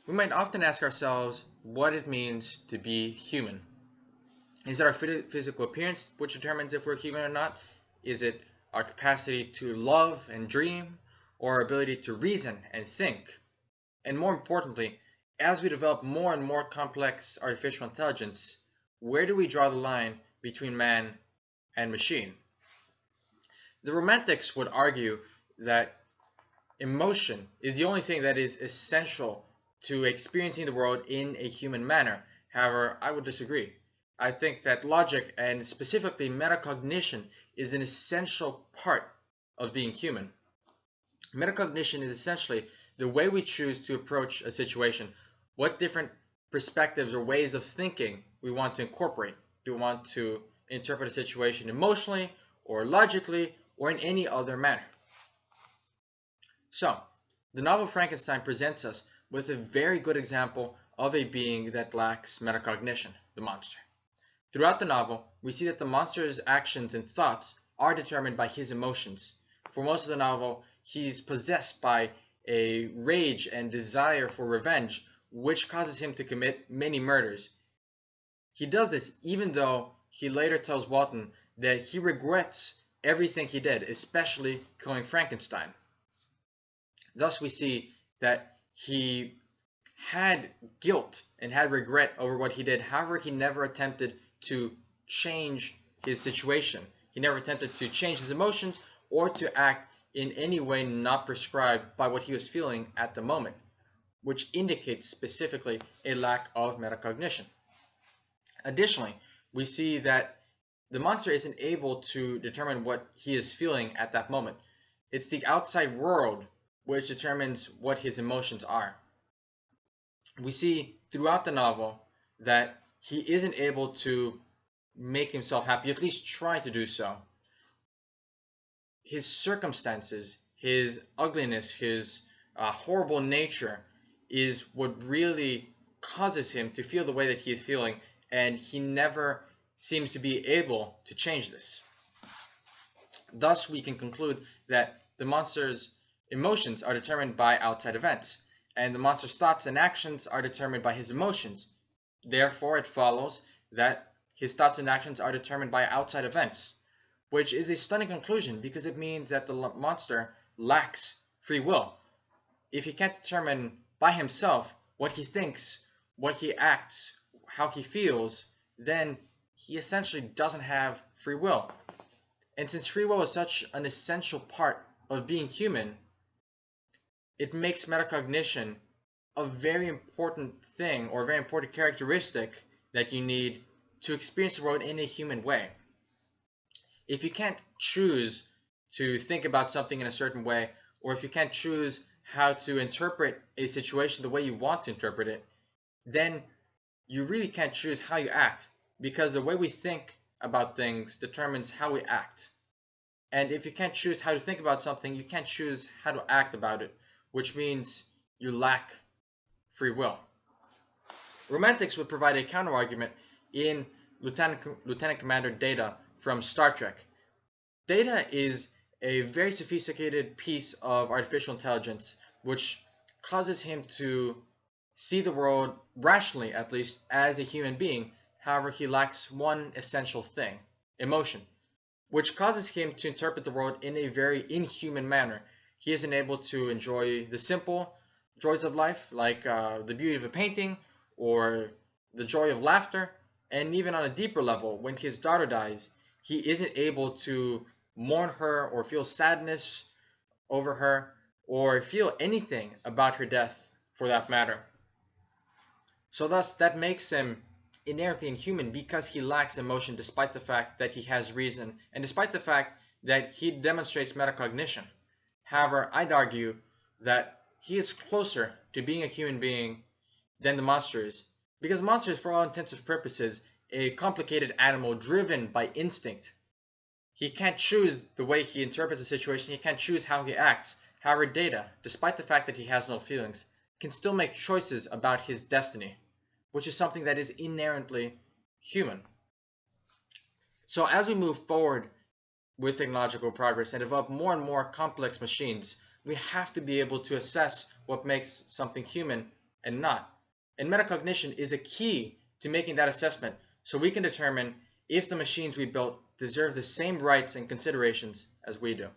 We might often ask ourselves what it means to be human. Is it our physical appearance which determines if we're human or not? Is it our capacity to love and dream, or our ability to reason and think? And more importantly, as we develop more and more complex artificial intelligence, where do we draw the line between man and machine? The Romantics would argue that emotion is the only thing that is essential to experiencing the world in a human manner. However, I would disagree. I think that logic, and specifically metacognition, is an essential part of being human. Metacognition is essentially the way we choose to approach a situation, what different perspectives or ways of thinking we want to incorporate. Do we want to interpret a situation emotionally or logically or in any other manner? So, the novel Frankenstein presents us with a very good example of a being that lacks metacognition, the monster. Throughout the novel, we see that the monster's actions and thoughts are determined by his emotions. For most of the novel, he's possessed by a rage and desire for revenge, which causes him to commit many murders. He does this even though he later tells Walton that he regrets everything he did, especially killing Frankenstein. Thus, we see that he had guilt and had regret over what he did. However, he never attempted to change his situation. He never attempted to change his emotions or to act in any way not prescribed by what he was feeling at the moment, which indicates specifically a lack of metacognition. Additionally, we see that the monster isn't able to determine what he is feeling at that moment. It's the outside world which determines what his emotions are. We see throughout the novel that he isn't able to make himself happy, at least try to do so. His circumstances, his ugliness, his horrible nature is what really causes him to feel the way that he is feeling, and he never seems to be able to change this. Thus, we can conclude that the monster's emotions are determined by outside events, and the monster's thoughts and actions are determined by his emotions. Therefore, it follows that his thoughts and actions are determined by outside events, which is a stunning conclusion because it means that the monster lacks free will. If he can't determine by himself what he thinks, what he acts, how he feels, then he essentially doesn't have free will. And since free will is such an essential part of being human, it makes metacognition a very important thing, or a very important characteristic that you need to experience the world in a human way. If you can't choose to think about something in a certain way, or if you can't choose how to interpret a situation the way you want to interpret it, then you really can't choose how you act, because the way we think about things determines how we act. And if you can't choose how to think about something, you can't choose how to act about it, which means you lack free will. Romantics would provide a counterargument in Lieutenant Commander Data from Star Trek. Data is a very sophisticated piece of artificial intelligence which causes him to see the world rationally, at least, as a human being. However, he lacks one essential thing, emotion, which causes him to interpret the world in a very inhuman manner. He isn't able to enjoy the simple joys of life, like the beauty of a painting or the joy of laughter. And even on a deeper level, when his daughter dies, he isn't able to mourn her or feel sadness over her or feel anything about her death for that matter. So thus, that makes him inherently inhuman because he lacks emotion despite the fact that he has reason and despite the fact that he demonstrates metacognition. However, I'd argue that he is closer to being a human being than the monster is, because the monster is, for all intents and purposes, a complicated animal driven by instinct. He can't choose the way he interprets a situation, he can't choose how he acts. However, Data, despite the fact that he has no feelings, can still make choices about his destiny, which is something that is inherently human. So as we move forward with technological progress and develop more and more complex machines, we have to be able to assess what makes something human and not. And metacognition is a key to making that assessment so we can determine if the machines we built deserve the same rights and considerations as we do.